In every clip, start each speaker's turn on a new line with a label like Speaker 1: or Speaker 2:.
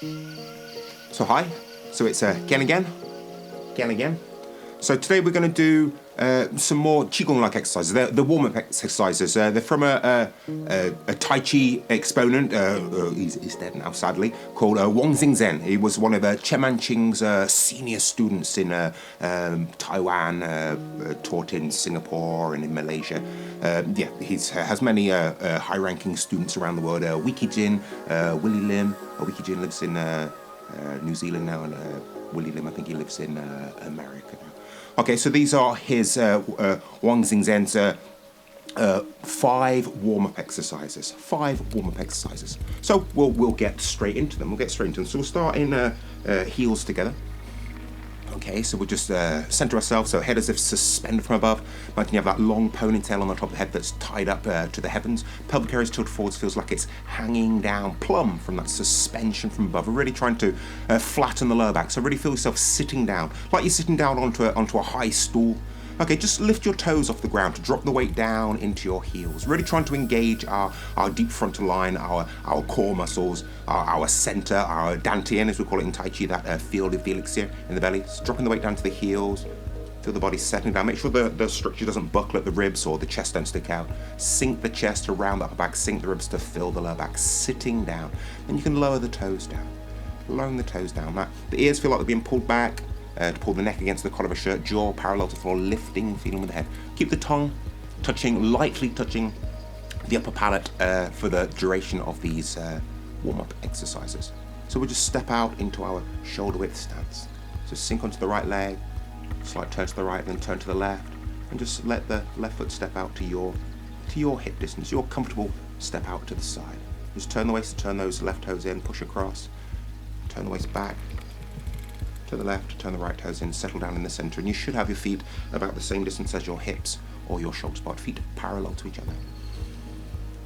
Speaker 1: So hi, so it's again. So today we're going to do some more Qigong-like exercises. They're the warm-up exercises. They're from a Tai Chi exponent, he's dead now sadly, called Huang Xingxian. He was one of Chen Manqing's senior students in Taiwan, taught in Singapore and in Malaysia. Yeah, he has many high-ranking students around the world. Wiki Jin, Willie Lim. Wiki Jin lives in New Zealand now, and Willie Lim, I think he lives in America now. Okay, so these are his Huang Xingxian's 5 warm-up exercises. 5 warm-up exercises. So we'll get straight into them. So we'll start in heels together. Okay, so we'll just center ourselves, so head as if suspended from above. Imagine you have that long ponytail on the top of the head that's tied up to the heavens. Pelvic area is tilted forwards, feels like it's hanging down plumb from that suspension from above. We're really trying to flatten the lower back, so really feel yourself sitting down, like you're sitting down onto a high stool. Okay, just lift your toes off the ground to drop the weight down into your heels. Really trying to engage our deep frontal line, our core muscles, our center, our dantian, as we call it in Tai Chi, that field of helix here in the belly. So dropping the weight down to the heels. Feel the body settling down. Make sure the structure doesn't buckle at the ribs or the chest don't stick out. Sink the chest around the upper back, sink the ribs to fill the lower back, sitting down. Then you can lower the toes down. Lowering the toes down. The ears feel like they're being pulled back. To pull the neck against the collar of a shirt, jaw parallel to the floor, lifting, feeling with the head. Keep the tongue lightly touching the upper palate for the duration of these warm-up exercises. So we'll just step out into our shoulder width stance. So sink onto the right leg, slight turn to the right, then turn to the left, and just let the left foot step out to your hip distance, your comfortable step out to the side. Just turn the waist, turn those left toes in, push across, turn the waist back, to the left, turn the right toes in, settle down in the center, and you should have your feet about the same distance as your hips or your shoulder spot, feet parallel to each other.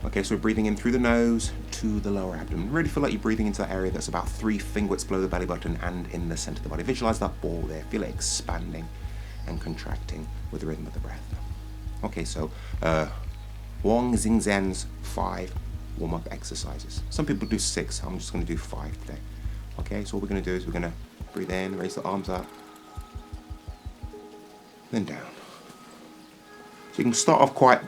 Speaker 1: Okay, so we're breathing in through the nose to the lower abdomen. Really feel like you're breathing into that area that's about 3 finger widths below the belly button and in the center of the body. Visualize that ball there, feel it expanding and contracting with the rhythm of the breath. Okay, so Huang Xingxian's 5 warm-up exercises. Some people do 6, I'm just going to do 5 today. Okay, so what we're going to do is we're going to breathe in, raise the arms up, then down. So you can start off quite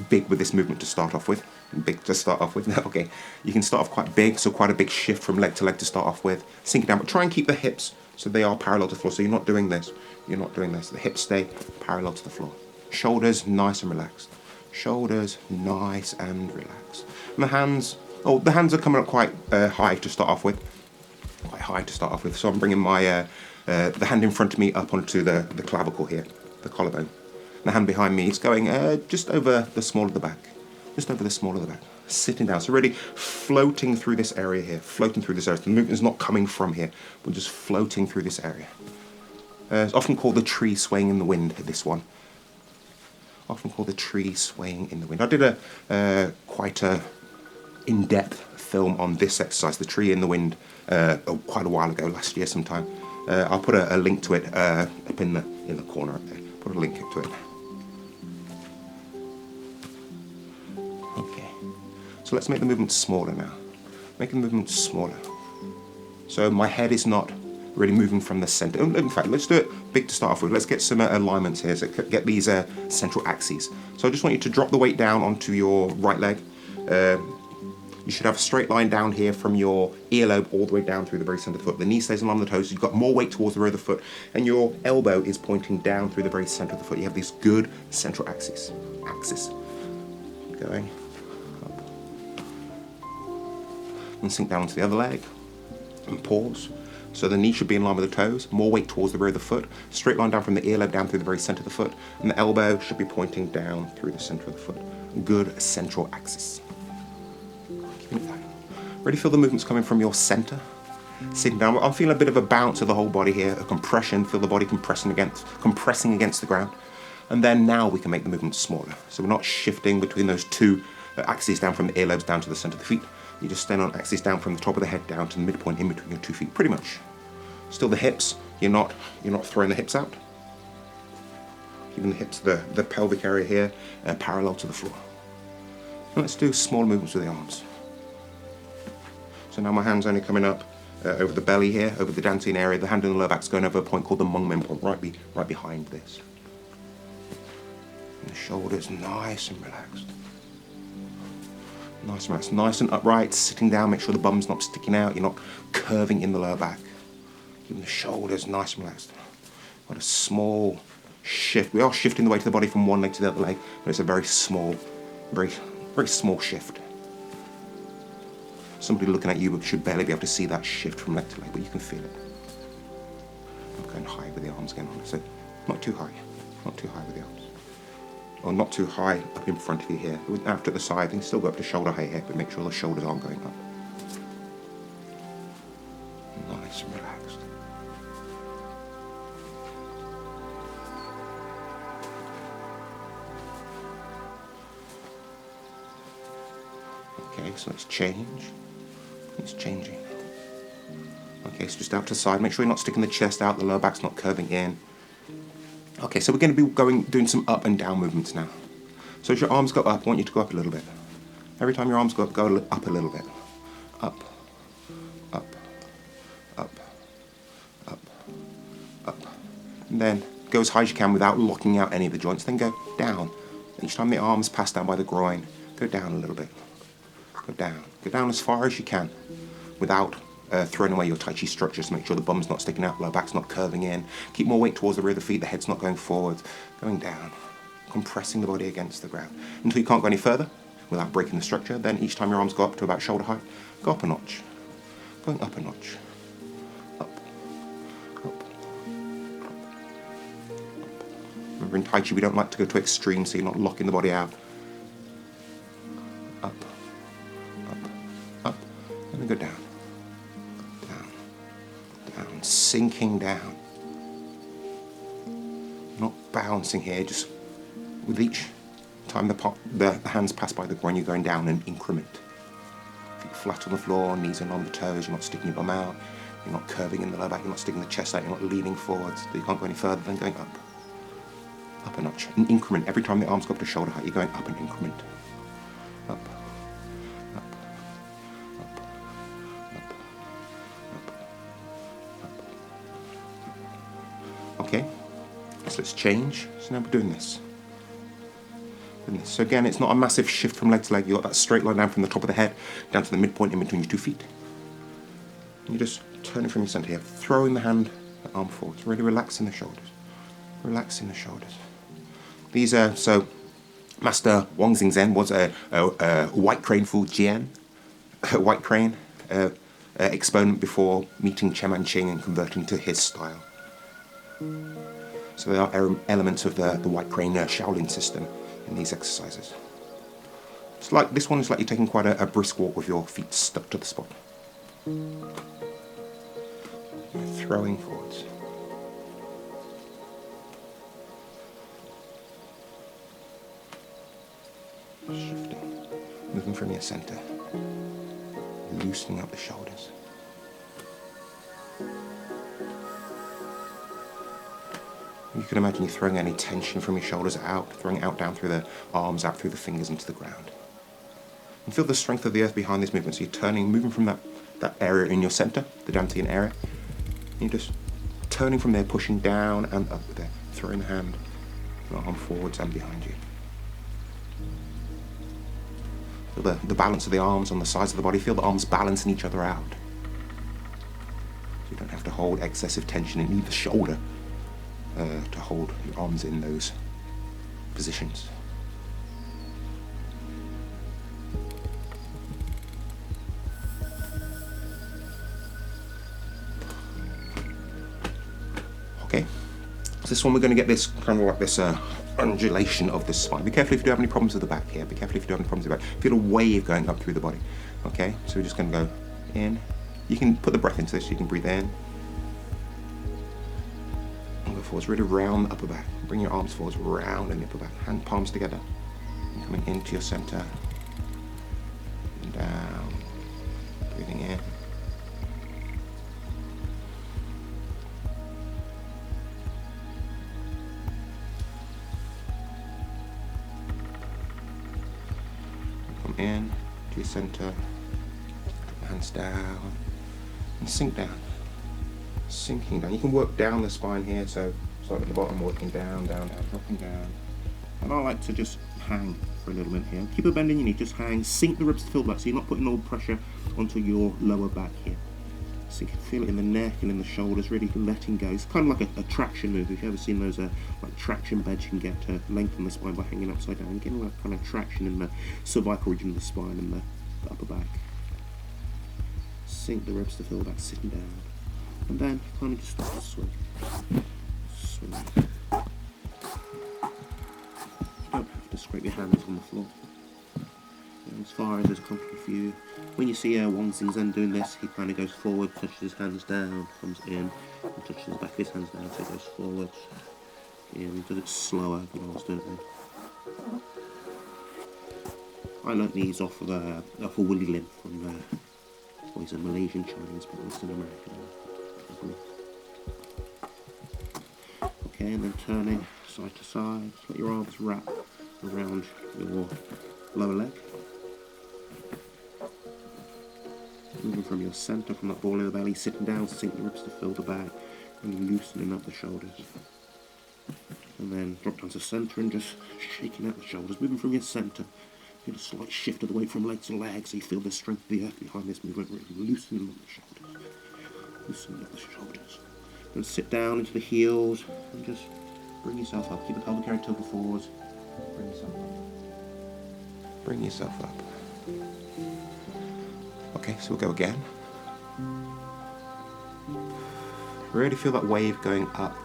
Speaker 1: big with this movement to start off with. Okay, you can start off quite big, so quite a big shift from leg to leg to start off with. Sink it down, but try and keep the hips so they are parallel to the floor. So you're not doing this. The hips stay parallel to the floor. Shoulders nice and relaxed. Shoulders nice and relaxed. And the hands are coming up quite high to start off with. So I'm bringing my the hand in front of me up onto the clavicle here, the collarbone. The hand behind me is going just over the small of the back, sitting down. So really floating through this area here, So the movement is not coming from here, we're just floating through this area. It's often called the tree swaying in the wind, this one. I did a quite a in-depth film on this exercise, the tree in the wind, quite a while ago, last year sometime. I'll put a link to it up in the corner up there. Put a link to it. Okay. So let's make the movement smaller now. So my head is not really moving from the center. In fact, let's do it big to start off with. Let's get some alignments here. So get these central axes. So I just want you to drop the weight down onto your right leg. You should have a straight line down here from your earlobe all the way down through the very center of the foot. The knee stays along the toes, you've got more weight towards the rear of the foot, and your elbow is pointing down through the very center of the foot. You have these good central axis. Going up. And sink down onto the other leg, and pause. So the knee should be in line with the toes, more weight towards the rear of the foot, straight line down from the earlobe down through the very center of the foot, and the elbow should be pointing down through the center of the foot. Good central axis. Really feel the movements coming from your center. Sitting down, I'm feeling a bit of a bounce of the whole body here, a compression, feel the body compressing against the ground. And then now we can make the movement smaller. So we're not shifting between those 2 axes down from the earlobes down to the center of the feet. You're just staying on axis down from the top of the head down to the midpoint in between your 2 feet, pretty much. Still the hips, you're not throwing the hips out. Keeping the hips, the pelvic area here, parallel to the floor. And let's do small movements with the arms. So now my hand's only coming up over the belly here, over the dantian area. The hand in the lower back's going over a point called the Mengmen point, right behind this. And the shoulders nice and relaxed. Nice and relaxed, nice and upright, sitting down, make sure the bum's not sticking out, you're not curving in the lower back. Keeping the shoulders nice and relaxed. What a small shift. We are shifting the weight of the body from one leg to the other leg, but it's a very small, very small shift. Somebody looking at you should barely be able to see that shift from leg to leg, but you can feel it. I'm going high with the arms again, so not too high, not too high with the arms. Or not too high up in front of you here. Out to the side, you can still go up to shoulder height here, but make sure the shoulders aren't going up. Nice and relaxed. Okay, so let's change. It's changing. Okay, so just out to the side. Make sure you're not sticking the chest out, the lower back's not curving in. Okay, so we're going to be doing some up and down movements now. So as your arms go up, I want you to go up a little bit. Every time your arms go up a little bit. Up, up, up, up, up. And then go as high as you can without locking out any of the joints. Then go down. Each time the arms pass down by the groin, go down a little bit. Go down. Go down as far as you can without throwing away your Tai Chi structures. Make sure the bum's not sticking out, lower back's not curving in. Keep more weight towards the rear of the feet, the head's not going forward. Going down. Compressing the body against the ground. Until you can't go any further without breaking the structure. Then each time your arms go up to about shoulder height, go up a notch. Going up a notch. Up. Up. Up. Remember in Tai Chi we don't like to go to extremes so you're not locking the body out. Up. Up, and then go down, down, down, sinking down. Not bouncing here, just with each time the hands pass by the groin, you're going down an increment. Feet flat on the floor, knees in on the toes, you're not sticking your bum out, you're not curving in the lower back, you're not sticking the chest out, you're not leaning forwards, but you can't go any further than going up. Up a notch, an increment. Every time the arms go up to shoulder height, you're going up an increment. Up. Okay, so let's change. So now we're doing this. So again, it's not a massive shift from leg to leg. You've got that straight line down from the top of the head down to the midpoint in between your 2 feet. And you're just turning from your center here, throwing the hand, the arm forwards, really relaxing the shoulders. Relaxing the shoulders. These are, so Master Huang Xingxian was a white crane full Jian, white crane exponent before meeting Chen Manqing and converting to his style. So there are elements of the white crane Shaolin system in these exercises. It's like this one is like you're taking quite a brisk walk with your feet stuck to the spot. Throwing forwards. Shifting. Moving from your center. Loosening up the shoulders. You can imagine you throwing any tension from your shoulders out, throwing it out down through the arms, out through the fingers into the ground. And feel the strength of the earth behind this movement. So you're turning, moving from that area in your center, the dantian area. And you're just turning from there, pushing down and up there, throwing the hand and arm forwards and behind you. Feel the balance of the arms on the sides of the body. Feel the arms balancing each other out. So you don't have to hold excessive tension in either shoulder to hold your arms in those positions. Okay, so this one we're going to get this kind of like this undulation of the spine. Be careful if you do have any problems with the back here. Be careful if you do have any problems with the back. Feel a wave going up through the body. Okay, so we're just going to go in. You can put the breath into this. You can breathe in. Forwards, really round the upper back. Bring your arms forwards, round in the upper back. Hand palms together. And coming into your center. And down. Breathing in. Come in to your center. Hands down. and sink down. Sinking down. You can work down the spine here, so start at the bottom, working down, down, down, dropping down. And I like to just hang for a little bit here. Keep a bend in your knee, just hang, sink the ribs to feel back, so you're not putting all the pressure onto your lower back here. So you can feel it in the neck and in the shoulders, really letting go. It's kind of like a traction move. If you've ever seen those like traction beds, you can get to lengthen the spine by hanging upside down. You're getting like kind of traction in the cervical region of the spine and the upper back. Sink the ribs to feel back, sitting down. And then kind of just start to swing. Swing. You don't have to scrape your hands on the floor. As far as it's comfortable for you. When you see Huang Xingxian doing this, he kind of goes forward, touches his hands down, comes in, and touches the back of his hands down, so he goes forward. Yeah, he does it slower than I was doing it. I learnt these off of Willy Lim from, well, he's a Malaysian Chinese, but he's an American. Okay, and then turning side to side, let your arms wrap around your lower leg. Moving from your centre, from that ball in the belly, sitting down, sink the ribs to fill the back, and loosening up the shoulders. And then drop down to centre and just shaking out the shoulders. Moving from your centre, feel a slight shift of the weight from legs to legs, so you feel the strength of the earth behind this movement, really loosening up the shoulders. Loosening up the shoulders. Then sit down into the heels, and just bring yourself up. Keep the pelvic area tilted forwards. Bring yourself up. Bring yourself up. Okay, so we'll go again. Really feel that wave going up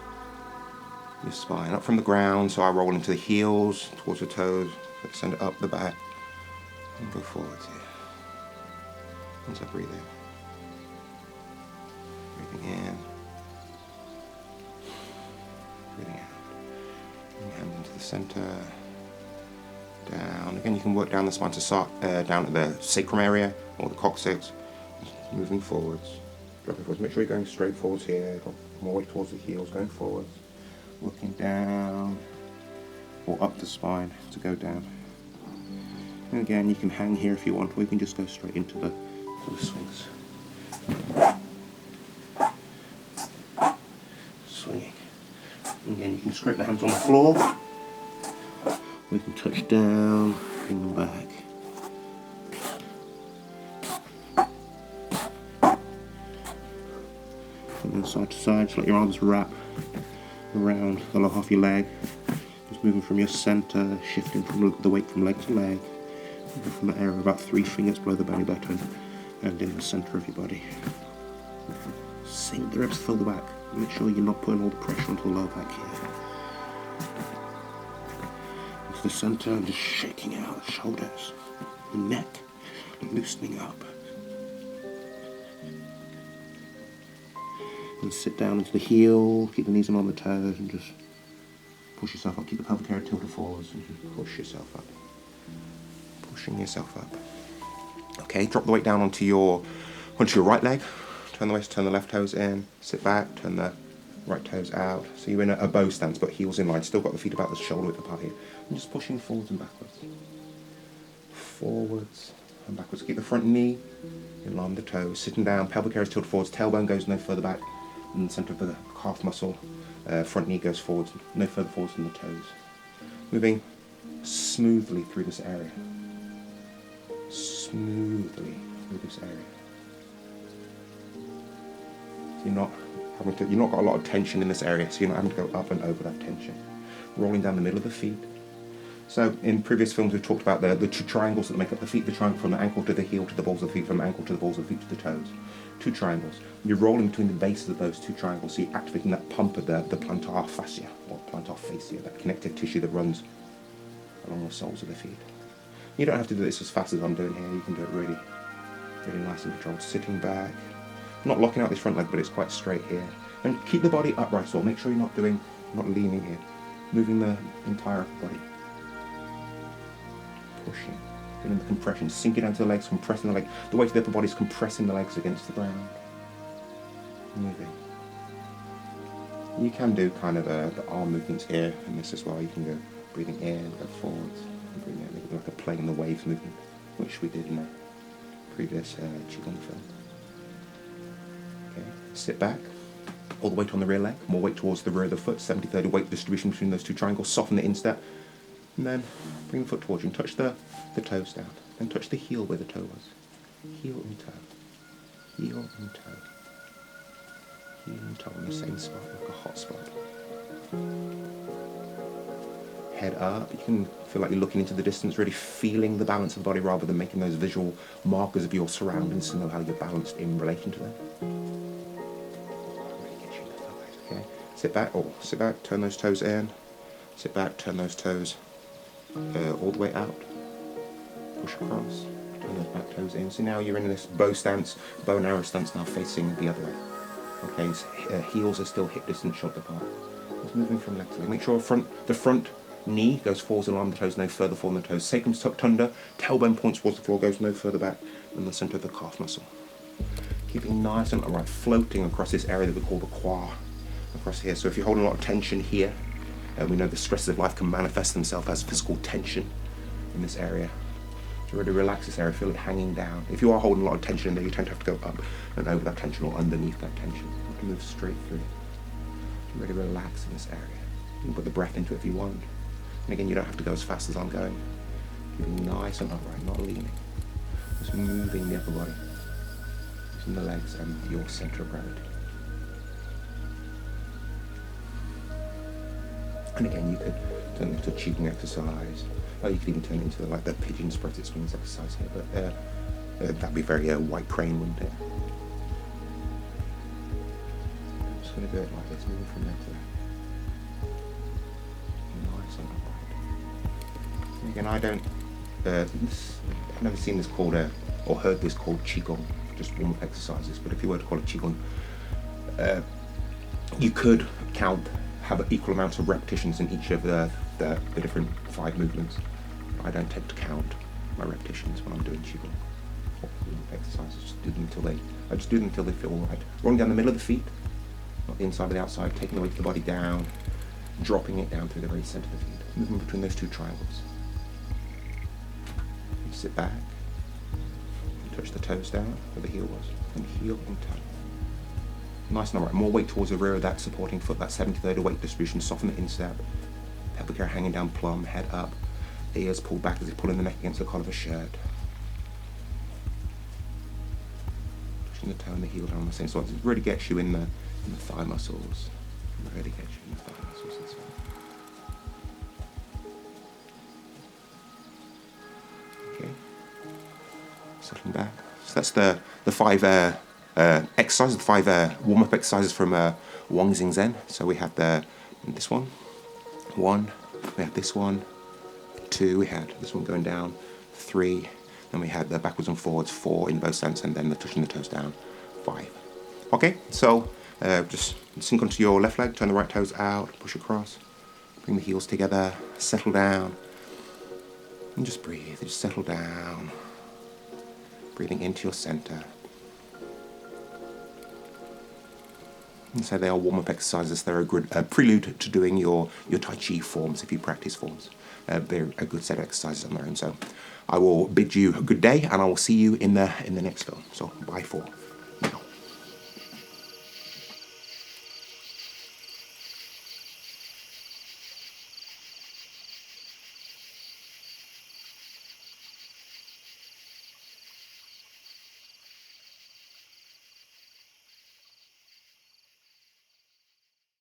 Speaker 1: your spine, up from the ground. So I roll into the heels, towards the toes, send it up the back, and go forwards here. Once I breathe in. Breathing in. Breathing out. Bring your hands into the center. Down. Again, you can work down the spine to start down at the sacrum area or the coccyx. Moving forwards. Dropping forwards. Make sure you're going straight forwards here. Drop more weight towards the heels, going forwards. Working down or up the spine to go down. And again, you can hang here if you want, or you can just go straight into the swings. Swinging. And again, you can scrape the hands on the floor. We can touch down, bring them back. And then side to side, just let your arms wrap around the lower half of your leg. Just moving from your centre, shifting from the weight from leg to leg. From the area about 3 fingers below the belly button and in the centre of your body. Sink the ribs, fill the back. Make sure you're not putting all the pressure onto the lower back here. The centre and just shaking out the shoulders, the neck, and loosening up. And sit down into the heel, keep the knees on the toes, and just push yourself up. Keep the pelvic area tilted forwards and just push yourself up. Pushing yourself up. Okay, drop the weight down onto your right leg. Turn the waist, turn the left toes in. Sit back, turn the right toes out. So you're in a bow stance, but heels in line. Still got the feet about the shoulder width apart here. And just pushing forwards and backwards. Forwards and backwards. Keep the front knee in line with the toes. Sitting down, pelvic area is tilted forwards. Tailbone goes no further back than the centre of the calf muscle. Front knee goes forwards, no further forwards than the toes. Moving smoothly through this area. Smoothly through this area. So you're not got a lot of tension in this area, so you're not having to go up and over that tension. Rolling down the middle of the feet. So in previous films we've talked about the 2 triangles that make up the feet, the triangle from the ankle to the heel to the balls of the feet, from the ankle to the balls of the feet to the toes. 2 triangles. You're rolling between the bases of those 2 triangles, so you're activating that pump of the plantar fascia, or plantar fascia, that connective tissue that runs along the soles of the feet. You don't have to do this as fast as I'm doing here, you can do it really, really nice and controlled. Sitting back. Not locking out this front leg, but it's quite straight here. And keep the body upright, so make sure you're not leaning here. Moving the entire upper body. Pushing. Feeling the compression. Sinking down to the legs, compressing the leg. The weight of the upper body is compressing the legs against the ground. Moving. You can do kind of the arm movements here and this as well. You can go breathing in, go forwards, and breathing out, making like a play in the waves movement, which we did in a previous Qigong film. Sit back. All the weight on the rear leg, more weight towards the rear of the foot, 70-30 weight distribution between those two triangles, soften the instep, and then bring the foot towards you and touch the toes down. Then touch the heel where the toe was. Heel and toe. Heel and toe. Heel and toe on the same spot, like a hot spot. Head up, you can feel like you're looking into the distance, really feeling the balance of the body rather than making those visual markers of your surroundings to know how you're balanced in relation to them. Okay. Sit back, turn those toes in. Sit back, turn those toes all the way out. Push across, turn those back toes in. So now you're in this bow and arrow stance now facing the other way. Okay, so, heels are still hip distance shoulder apart. Just moving from leg to leg. Make sure the front knee goes forwards along the toes, no further forward than the toes. Sacrum's tucked under, tailbone points towards the floor, goes no further back than the centre of the calf muscle. Keeping nice and upright, floating across this area that we call the quad, across here. So if you're holding a lot of tension here, we know the stresses of life can manifest themselves as physical tension in this area. To really relax this area, feel it hanging down. If you are holding a lot of tension in there, you tend to have to go up and over that tension or underneath that tension. You have to move straight through. Really relax in this area. You can put the breath into it if you want. And again, you don't have to go as fast as I'm going. Keeping nice and upright, not leaning. Just moving the upper body. Using the legs and your centre of gravity. And again, you could turn it into a Qigong exercise. Or you could even turn it into like the pigeon spread its wings exercise here. But that'd be very white crane, wouldn't it? I'm just going to do it like this, moving from there to there. Nice and upright. And again, I've never seen this called or heard this called Qigong, just warm-up exercises. But if you were to call it Qigong, you could have equal amounts of repetitions in each of the different 5 movements. I don't tend to count my repetitions when I'm doing Qigong or exercises. I just do them until they feel right. Rolling down the middle of the feet, not the inside but the outside, taking the weight of the body down, dropping it down through the very centre of the feet, moving between those two triangles. You sit back, you touch the toes down where the heel was, and heel and toe. Nice and upright. More weight towards the rear of that supporting foot, that 70-30 weight distribution, soften the instep. Pelvic area hanging down plumb, head up, ears pulled back as you're pulling the neck against the collar of a shirt. Pushing the toe and the heel down on the same side. It really gets you in the thigh muscles. It really gets you in the thigh muscles this way. Okay. Settling back. So that's the 5 exercises, the 5 warm-up exercises from Huang Xingxian. So we had this one, we had this one, 2, we had this one going down, 3, then we had the backwards and forwards, 4 in both stance, and then the touching the toes down, 5. Okay, so just sink onto your left leg, turn the right toes out, push across, bring the heels together, settle down, and just breathe, just settle down, breathing into your center. And so they are warm-up exercises. They're a good prelude to doing your Tai Chi forms, if you practice forms. They're a good set of exercises on their own. So I will bid you a good day, and I will see you in the next film. So bye for